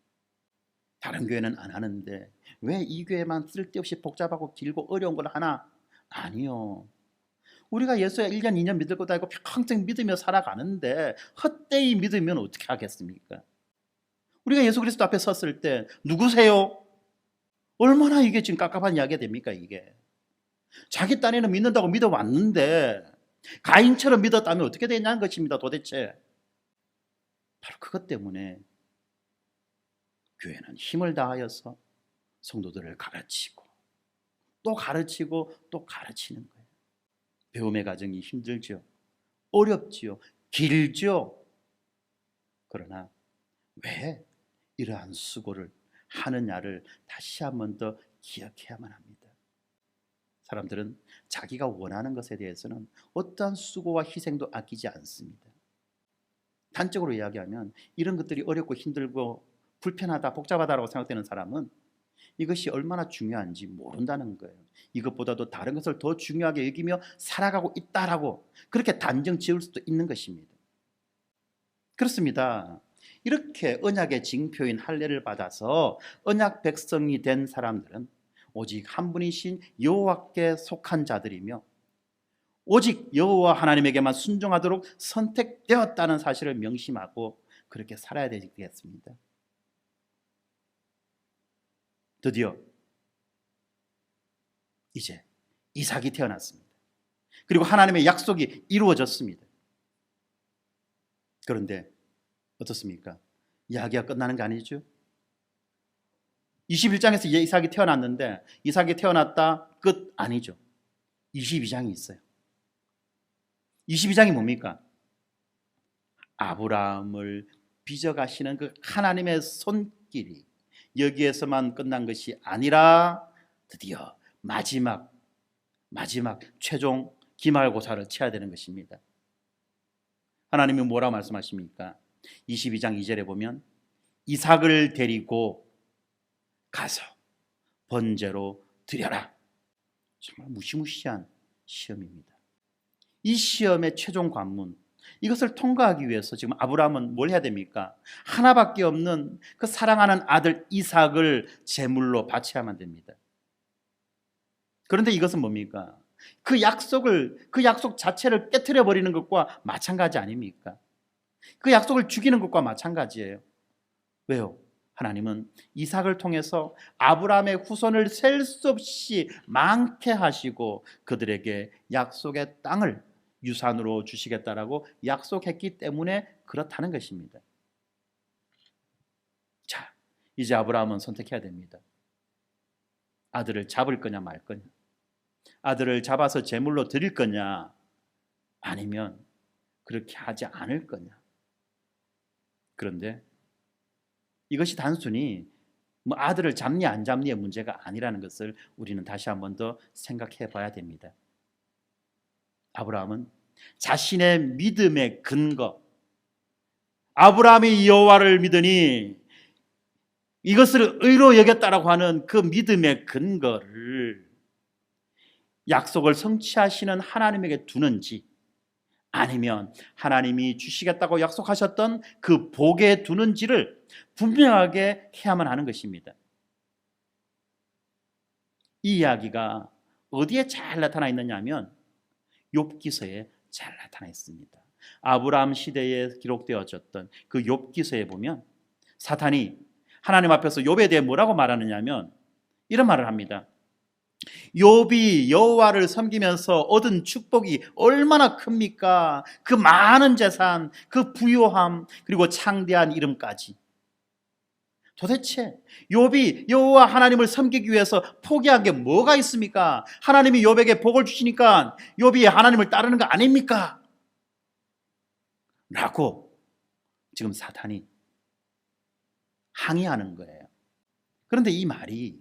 A: 다른 교회는 안 하는데 왜 이 교회만 쓸데없이 복잡하고 길고 어려운 걸 하나? 아니요. 우리가 예수야 1년 2년 믿을 것도 아니고 평생 믿으며 살아가는데 헛되이 믿으면 어떻게 하겠습니까? 우리가 예수 그리스도 앞에 섰을 때 누구세요? 얼마나 이게 지금 깝깝한 이야기가 됩니까 이게. 자기 딴에는 믿는다고 믿어왔는데 가인처럼 믿었다면 어떻게 되냐는 것입니다. 도대체 바로 그것 때문에 교회는 힘을 다하여서 성도들을 가르치고 또 가르치고 또 가르치는 거예요. 배움의 과정이 힘들죠. 어렵지요. 길죠. 그러나 왜 이러한 수고를 하느냐를 다시 한 번 더 기억해야만 합니다. 사람들은 자기가 원하는 것에 대해서는 어떠한 수고와 희생도 아끼지 않습니다. 단적으로 이야기하면 이런 것들이 어렵고 힘들고 불편하다, 복잡하다고 생각되는 사람은 이것이 얼마나 중요한지 모른다는 거예요. 이것보다도 다른 것을 더 중요하게 여기며 살아가고 있다라고 그렇게 단정 지을 수도 있는 것입니다. 그렇습니다. 이렇게 언약의 징표인 할례를 받아서 언약 백성이 된 사람들은 오직 한 분이신 여호와께 속한 자들이며 오직 여호와 하나님에게만 순종하도록 선택되었다는 사실을 명심하고 그렇게 살아야 되겠습니다. 드디어 이제 이삭이 태어났습니다. 그리고 하나님의 약속이 이루어졌습니다. 그런데 어떻습니까? 이야기가 끝나는 게 아니죠. 21장에서 이삭이 태어났는데 이삭이 태어났다 끝 아니죠. 22장이 있어요. 22장이 뭡니까? 아브라함을 빚어가시는 그 하나님의 손길이 여기에서만 끝난 것이 아니라 드디어 마지막 최종 기말고사를 치러야 되는 것입니다. 하나님이 뭐라고 말씀하십니까? 22장 2절에 보면 이삭을 데리고 가서 번제로 드려라. 정말 무시무시한 시험입니다. 이 시험의 최종 관문, 이것을 통과하기 위해서 지금 아브라함은 뭘 해야 됩니까? 하나밖에 없는 그 사랑하는 아들 이삭을 제물로 바쳐야만 됩니다. 그런데 이것은 뭡니까? 그 약속 자체를 깨트려 버리는 것과 마찬가지 아닙니까? 그 약속을 죽이는 것과 마찬가지예요. 왜요? 하나님은 이삭을 통해서 아브라함의 후손을 셀 수 없이 많게 하시고 그들에게 약속의 땅을 유산으로 주시겠다라고 약속했기 때문에 그렇다는 것입니다. 자, 이제 아브라함은 선택해야 됩니다. 아들을 잡을 거냐 말 거냐, 아들을 잡아서 제물로 드릴 거냐, 아니면 그렇게 하지 않을 거냐. 그런데 이것이 단순히 뭐 아들을 잡니 안 잡니의 문제가 아니라는 것을 우리는 다시 한 번 더 생각해 봐야 됩니다. 아브라함은 자신의 믿음의 근거, 아브라함이 여호와를 믿으니 이것을 의로 여겼다라고 하는 그 믿음의 근거를 약속을 성취하시는 하나님에게 두는지, 아니면 하나님이 주시겠다고 약속하셨던 그 복에 두는지를 분명하게 해야만 하는 것입니다. 이 이야기가 어디에 잘 나타나 있느냐 하면 욥기서에 잘 나타나 있습니다. 아브라함 시대에 기록되어졌던 그 욥기서에 보면 사탄이 하나님 앞에서 욥에 대해 뭐라고 말하느냐 하면 이런 말을 합니다. 욥이 여호와를 섬기면서 얻은 축복이 얼마나 큽니까? 그 많은 재산, 그 부유함, 그리고 창대한 이름까지. 도대체 욥이 여호와 하나님을 섬기기 위해서 포기한 게 뭐가 있습니까? 하나님이 욥에게 복을 주시니까 욥이 하나님을 따르는 거 아닙니까? 라고 지금 사탄이 항의하는 거예요. 그런데 이 말이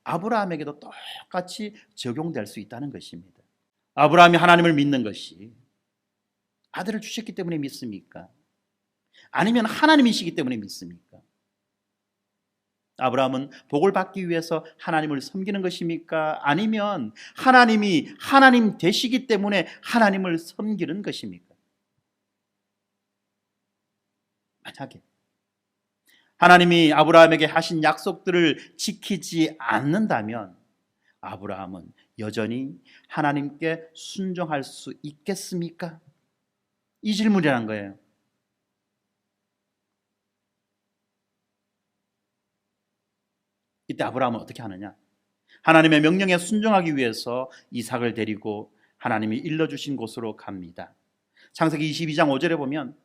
A: 아브라함에게도 똑같이 적용될 수 있다는 것입니다. 아브라함이 하나님을 믿는 것이 아들을 주셨기 때문에 믿습니까? 아니면 하나님이시기 때문에 믿습니까? 아브라함은 복을 받기 위해서 하나님을 섬기는 것입니까? 아니면 하나님이 하나님 되시기 때문에 하나님을 섬기는 것입니까? 만약에 하나님이 아브라함에게 하신 약속들을 지키지 않는다면 아브라함은 여전히 하나님께 순종할 수 있겠습니까? 이 질문이라는 거예요. 이때 아브라함은 어떻게 하느냐? 하나님의 명령에 순종하기 위해서 이삭을 데리고 하나님이 일러주신 곳으로 갑니다. 창세기 22장 5절에 보면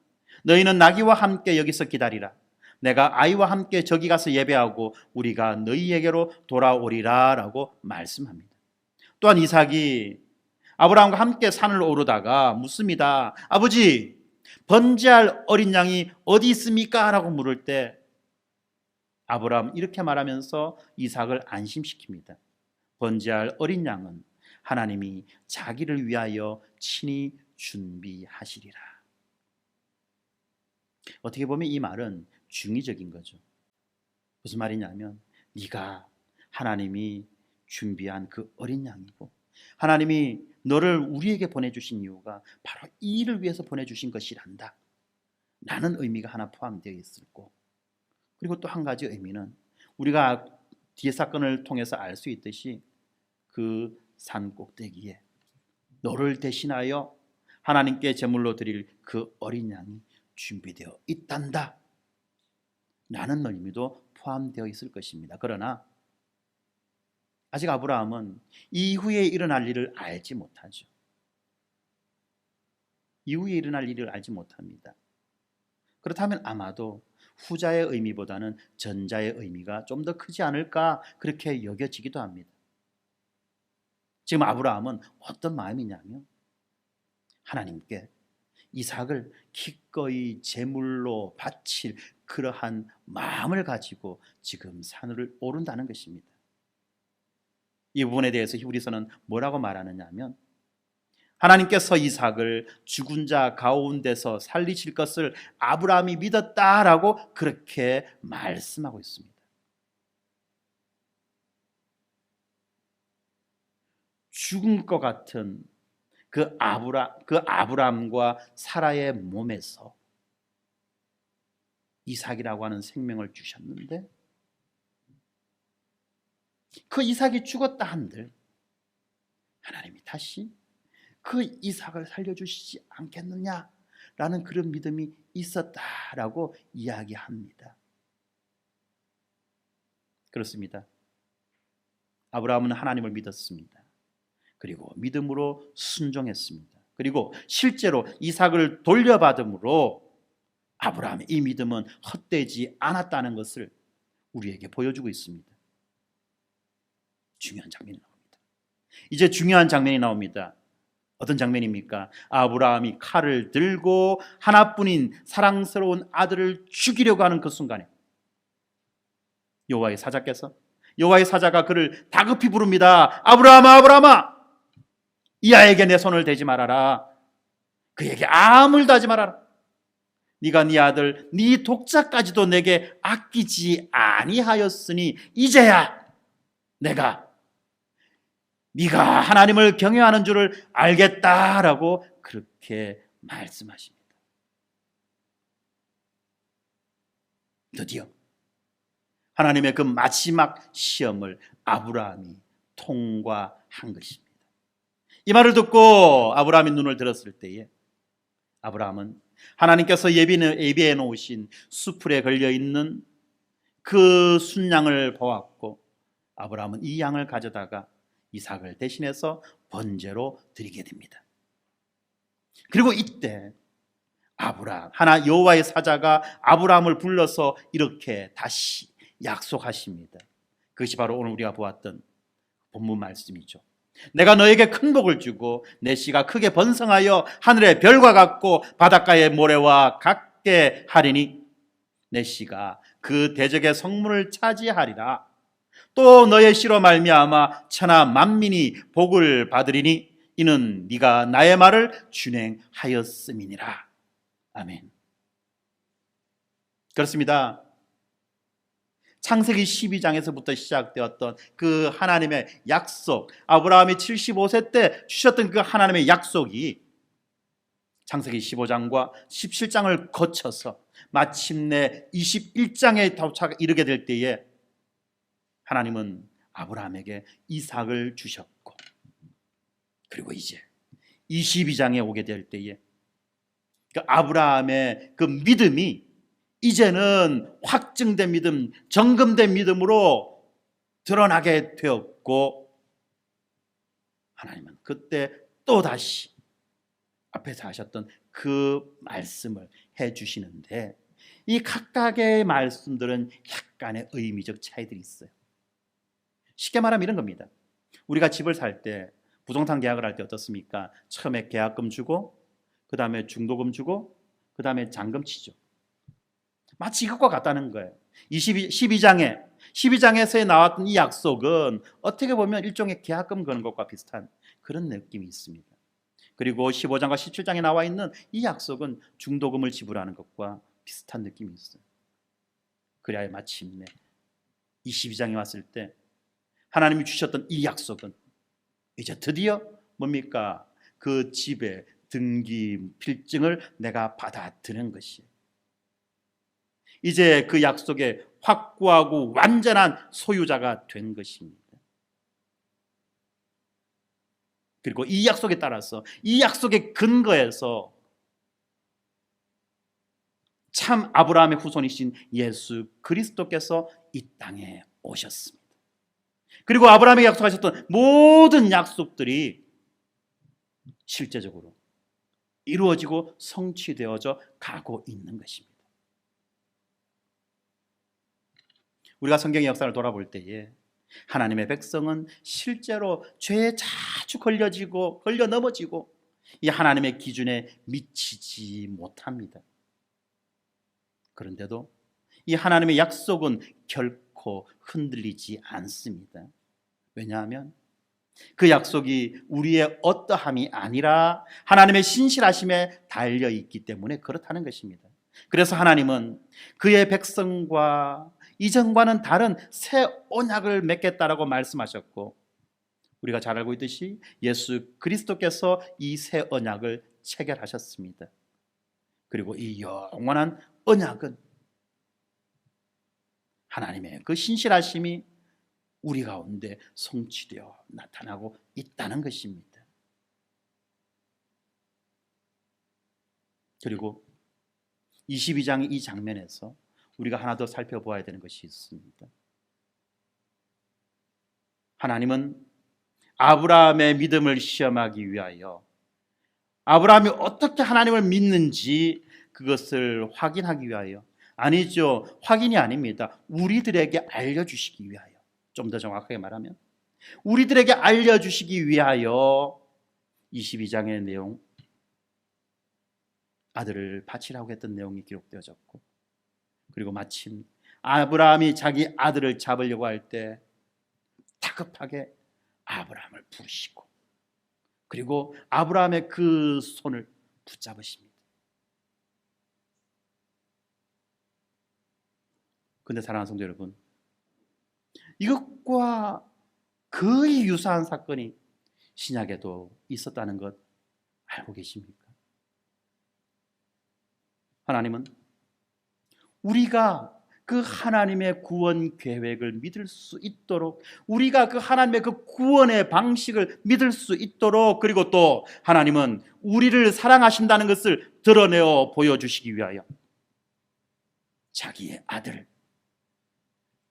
A: 너희는 나귀와 함께 여기서 기다리라. 내가 아이와 함께 저기 가서 예배하고 우리가 너희에게로 돌아오리라 라고 말씀합니다. 또한 이삭이 아브라함과 함께 산을 오르다가 묻습니다. 아버지, 번제할 어린 양이 어디 있습니까? 라고 물을 때 아브라함 이렇게 말하면서 이삭을 안심시킵니다. 번제할 어린 양은 하나님이 자기를 위하여 친히 준비하시리라. 어떻게 보면 이 말은 중의적인 거죠. 무슨 말이냐면 네가 하나님이 준비한 그 어린 양이고 하나님이 너를 우리에게 보내주신 이유가 바로 이 일을 위해서 보내주신 것이란다 라는 의미가 하나 포함되어 있었고, 그리고 또 한 가지 의미는 우리가 뒤에 사건을 통해서 알 수 있듯이 그 산 꼭대기에 너를 대신하여 하나님께 제물로 드릴 그 어린 양이 준비되어 있단다 라는 의미도 포함되어 있을 것입니다. 그러나 아직 아브라함은 이후에 일어날 일을 알지 못하죠. 이후에 일어날 일을 알지 못합니다. 그렇다면 아마도 후자의 의미보다는 전자의 의미가 좀 더 크지 않을까 그렇게 여겨지기도 합니다. 지금 아브라함은 어떤 마음이냐면 하나님께 이삭을 기꺼이 제물로 바칠 그러한 마음을 가지고 지금 산을 오른다는 것입니다. 이 부분에 대해서 히브리서는 뭐라고 말하느냐 하면 하나님께서 이삭을 죽은 자 가운데서 살리실 것을 아브라함이 믿었다라고 그렇게 말씀하고 있습니다. 죽은 것 같은 그 아브라함과 사라의 몸에서 이삭이라고 하는 생명을 주셨는데 그 이삭이 죽었다 한들 하나님이 다시 그 이삭을 살려주시지 않겠느냐라는 그런 믿음이 있었다라고 이야기합니다. 그렇습니다. 아브라함은 하나님을 믿었습니다. 그리고 믿음으로 순종했습니다. 그리고 실제로 이삭을 돌려받음으로 아브라함의 이 믿음은 헛되지 않았다는 것을 우리에게 보여주고 있습니다. 중요한 장면이 나옵니다. 이제 중요한 장면이 나옵니다. 어떤 장면입니까? 아브라함이 칼을 들고 하나뿐인 사랑스러운 아들을 죽이려고 하는 그 순간에 여호와의 사자가 그를 다급히 부릅니다. 아브라함아, 아브라함아, 이 아이에게 내 손을 대지 말아라. 그에게 아무 일도 하지 말아라. 네가 네 아들 네 독자까지도 내게 아끼지 아니하였으니 이제야 내가 네가 하나님을 경외하는 줄을 알겠다라고 그렇게 말씀하십니다. 드디어 하나님의 그 마지막 시험을 아브라함이 통과한 것입니다. 이 말을 듣고 아브라함이 눈을 들었을 때에 아브라함은 하나님께서 예비해 놓으신 수풀에 걸려있는 그 순양을 보았고 아브라함은 이 양을 가져다가 이삭을 대신해서 번제로 드리게 됩니다. 그리고 이때 여호와의 사자가 아브라함을 불러서 이렇게 다시 약속하십니다. 그것이 바로 오늘 우리가 보았던 본문 말씀이죠. 내가 너에게 큰 복을 주고 내 씨가 크게 번성하여 하늘의 별과 같고 바닷가의 모래와 같게 하리니 내 씨가 그 대적의 성문을 차지하리라. 또 너의 씨로 말미암아 천하 만민이 복을 받으리니 이는 네가 나의 말을 준행하였음이니라. 아멘. 그렇습니다. 창세기 12장에서부터 시작되었던 그 하나님의 약속, 아브라함이 75세 때 주셨던 그 하나님의 약속이 창세기 15장과 17장을 거쳐서 마침내 21장에 이르게 될 때에 하나님은 아브라함에게 이삭을 주셨고, 그리고 이제 22장에 오게 될 때에 그 아브라함의 그 믿음이 이제는 확증된 믿음, 정금된 믿음으로 드러나게 되었고, 하나님은 그때 또다시 앞에서 하셨던 그 말씀을 해주시는데, 이 각각의 말씀들은 약간의 의미적 차이들이 있어요. 쉽게 말하면 이런 겁니다. 우리가 집을 살 때, 부동산 계약을 할 때 어떻습니까? 처음에 계약금 주고, 그 다음에 중도금 주고, 그 다음에 잔금 치죠. 마치 이것과 같다는 거예요. 12장에서 나왔던 이 약속은 어떻게 보면 일종의 계약금 거는 것과 비슷한 그런 느낌이 있습니다. 그리고 15장과 17장에 나와 있는 이 약속은 중도금을 지불하는 것과 비슷한 느낌이 있어요. 그래야 마침내 22장에 왔을 때 하나님이 주셨던 이 약속은 이제 드디어 뭡니까? 그 집의 등기 필증을 내가 받아들인 것이에요. 이제 그 약속의 확고하고 완전한 소유자가 된 것입니다. 그리고 이 약속에 따라서, 이 약속의 근거에서 참 아브라함의 후손이신 예수 그리스도께서 이 땅에 오셨습니다. 그리고 아브라함에게 약속하셨던 모든 약속들이 실제적으로 이루어지고 성취되어져 가고 있는 것입니다. 우리가 성경의 역사를 돌아볼 때에 하나님의 백성은 실제로 죄에 자주 걸려 넘어지고 이 하나님의 기준에 미치지 못합니다. 그런데도 이 하나님의 약속은 결코 흔들리지 않습니다. 왜냐하면 그 약속이 우리의 어떠함이 아니라 하나님의 신실하심에 달려 있기 때문에 그렇다는 것입니다. 그래서 하나님은 그의 백성과 이전과는 다른 새 언약을 맺겠다라고 말씀하셨고, 우리가 잘 알고 있듯이 예수 그리스도께서 이 새 언약을 체결하셨습니다. 그리고 이 영원한 언약은 하나님의 그 신실하심이 우리 가운데 성취되어 나타나고 있다는 것입니다. 그리고 22장의 이 장면에서 우리가 하나 더 살펴보아야 되는 것이 있습니다. 하나님은 아브라함의 믿음을 시험하기 위하여 아브라함이 어떻게 하나님을 믿는지 그것을 확인하기 위하여, 아니죠, 확인이 아닙니다. 우리들에게 알려주시기 위하여, 좀 더 정확하게 말하면 우리들에게 알려주시기 위하여 22장의 내용, 아들을 바치라고 했던 내용이 기록되어졌고, 그리고 마침 아브라함이 자기 아들을 잡으려고 할 때 다급하게 아브라함을 부르시고, 그리고 아브라함의 그 손을 붙잡으십니다. 그런데 사랑하는 성도 여러분, 이것과 거의 유사한 사건이 신약에도 있었다는 것 알고 계십니까? 하나님은 우리가 그 하나님의 구원 계획을 믿을 수 있도록, 우리가 그 하나님의 그 구원의 방식을 믿을 수 있도록, 그리고 또 하나님은 우리를 사랑하신다는 것을 드러내어 보여주시기 위하여 자기의 아들을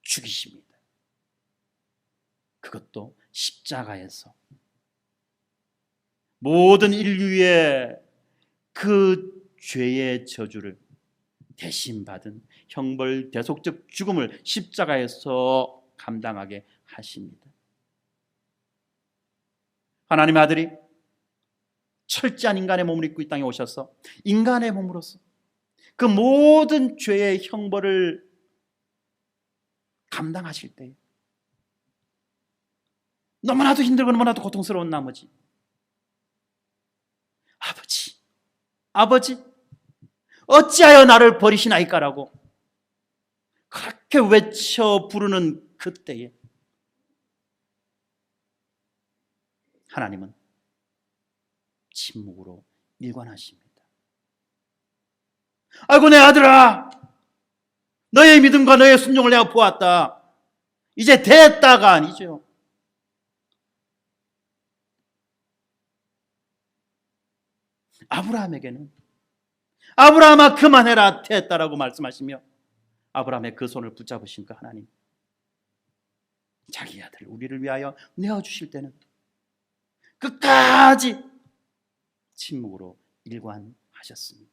A: 죽이십니다. 그것도 십자가에서 모든 인류의 그 죄의 저주를 대신 받은 형벌 대속적 죽음을 십자가에서 감당하게 하십니다. 하나님의 아들이 철저한 인간의 몸을 입고 이 땅에 오셔서 인간의 몸으로서 그 모든 죄의 형벌을 감당하실 때 너무나도 힘들고 너무나도 고통스러운 나머지 아버지 어찌하여 나를 버리시나이까라고 그렇게 외쳐 부르는 그때에 하나님은 침묵으로 일관하십니다. 아이고 내 아들아, 너의 믿음과 너의 순종을 내가 보았다. 이제 됐다가 아니죠. 아브라함에게는 아브라함아 그만해라 됐다라고 말씀하시며 아브라함의 그 손을 붙잡으신 그 하나님, 자기 아들을 우리를 위하여 내어주실 때는 끝까지 침묵으로 일관하셨습니다.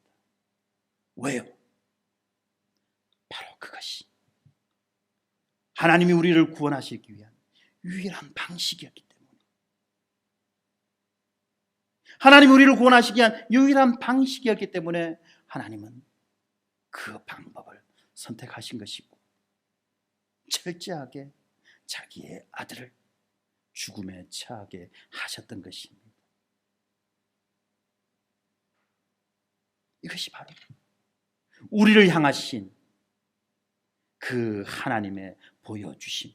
A: 왜요? 바로 그것이 하나님이 우리를 구원하시기 위한 유일한 방식이었기 때문에, 하나님이 우리를 구원하시기 위한 유일한 방식이었기 때문에 하나님은 그 방법을 선택하신 것이고 철저하게 자기의 아들을 죽음에 처하게 하셨던 것입니다. 이것이 바로 우리를 향하신 그 하나님의 보여주심,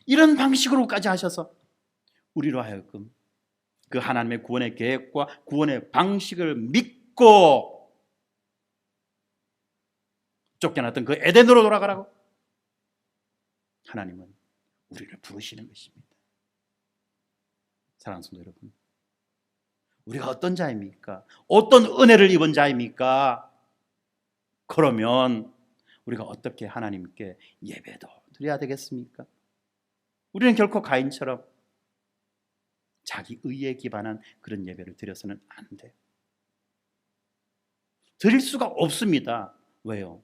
A: 이런 방식으로까지 하셔서 우리로 하여금 그 하나님의 구원의 계획과 구원의 방식을 믿고 쫓겨났던 그 에덴으로 돌아가라고 하나님은 우리를 부르시는 것입니다. 사랑하는 성도 여러분, 우리가 어떤 자입니까? 어떤 은혜를 입은 자입니까? 그러면 우리가 어떻게 하나님께 예배도 드려야 되겠습니까? 우리는 결코 가인처럼 자기 의에 기반한 그런 예배를 드려서는 안 돼요. 드릴 수가 없습니다. 왜요?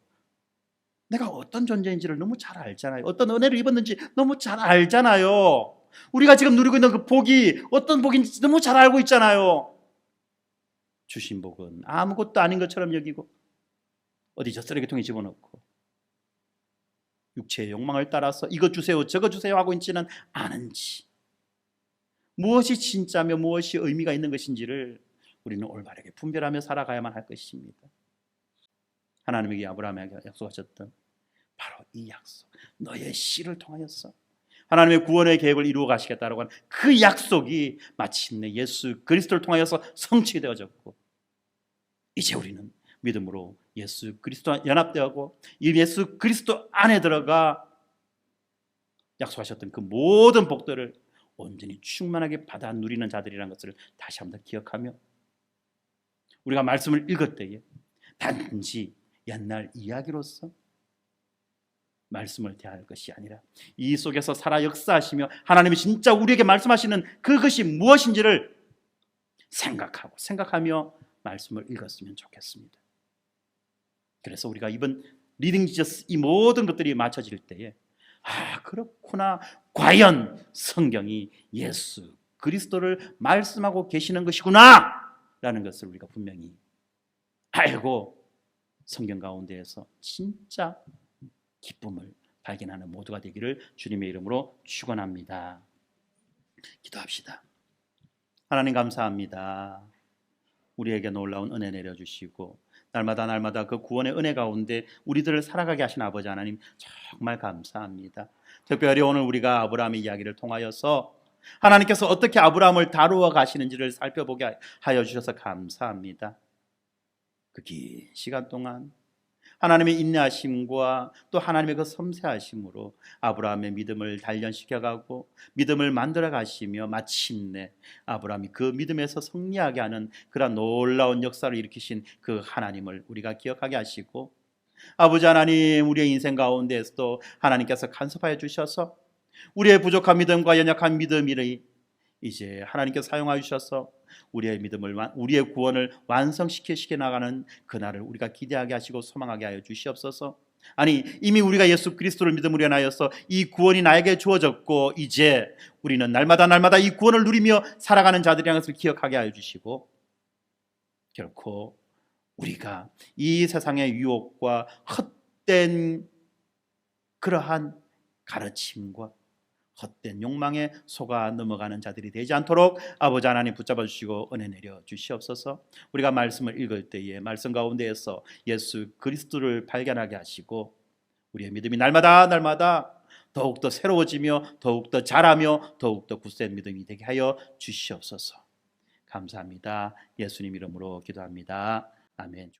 A: 내가 어떤 존재인지를 너무 잘 알잖아요. 어떤 은혜를 입었는지 너무 잘 알잖아요. 우리가 지금 누리고 있는 그 복이 어떤 복인지 너무 잘 알고 있잖아요. 주신 복은 아무것도 아닌 것처럼 여기고 어디 저 쓰레기통에 집어넣고 육체의 욕망을 따라서 이것 주세요 저것 주세요 하고 있지는 않은지, 무엇이 진짜며 무엇이 의미가 있는 것인지를 우리는 올바르게 분별하며 살아가야만 할 것입니다. 하나님에게 아브라함에게 약속하셨던 바로 이 약속, 너의 씨를 통하여서 하나님의 구원의 계획을 이루어 가시겠다라고 하는 그 약속이 마침내 예수 그리스도를 통하여서 성취되어졌고, 이제 우리는 믿음으로 예수 그리스도와 연합되고 이 예수 그리스도 안에 들어가 약속하셨던 그 모든 복들을 온전히 충만하게 받아 누리는 자들이라는 것을 다시 한번 기억하며, 우리가 말씀을 읽을 때에 단지 옛날 이야기로서 말씀을 대할 것이 아니라 이 속에서 살아 역사하시며 하나님이 진짜 우리에게 말씀하시는 그것이 무엇인지를 생각하며 말씀을 읽었으면 좋겠습니다. 그래서 우리가 이번 리딩 지저스 이 모든 것들이 맞춰질 때에 그렇구나, 과연 성경이 예수 그리스도를 말씀하고 계시는 것이구나 라는 것을 우리가 분명히 알고 성경 가운데에서 진짜 기쁨을 발견하는 모두가 되기를 주님의 이름으로 축원합니다. 기도합시다. 하나님 감사합니다. 우리에게 놀라운 은혜 내려주시고 날마다 그 구원의 은혜 가운데 우리들을 살아가게 하신 아버지 하나님 정말 감사합니다. 특별히 오늘 우리가 아브라함의 이야기를 통하여서 하나님께서 어떻게 아브라함을 다루어 가시는지를 살펴보게 하여 주셔서 감사합니다. 그 긴 시간 동안 하나님의 인내하심과 또 하나님의 그 섬세하심으로 아브라함의 믿음을 단련시켜가고 믿음을 만들어 가시며 마침내 아브라함이 그 믿음에서 승리하게 하는 그런 놀라운 역사를 일으키신 그 하나님을 우리가 기억하게 하시고, 아버지 하나님, 우리의 인생 가운데에서도 하나님께서 간섭하여 주셔서 우리의 부족한 믿음과 연약한 믿음이 이제 하나님께서 사용하여 주셔서 우리의 믿음을, 우리의 구원을 완성시켜 나가는 그날을 우리가 기대하게 하시고 소망하게 하여 주시옵소서. 아니, 이미 우리가 예수 그리스도를 믿음으로 인하여서 이 구원이 나에게 주어졌고 이제 우리는 날마다 이 구원을 누리며 살아가는 자들이라는 것을 기억하게 하여 주시고, 결코 우리가 이 세상의 유혹과 헛된 그러한 가르침과 헛된 욕망에 속아 넘어가는 자들이 되지 않도록 아버지 하나님 붙잡아 주시고 은혜 내려 주시옵소서. 우리가 말씀을 읽을 때에 말씀 가운데에서 예수 그리스도를 발견하게 하시고 우리의 믿음이 날마다 더욱더 새로워지며 더욱더 자라며 더욱더 굳센 믿음이 되게 하여 주시옵소서. 감사합니다. 예수님 이름으로 기도합니다. 아멘.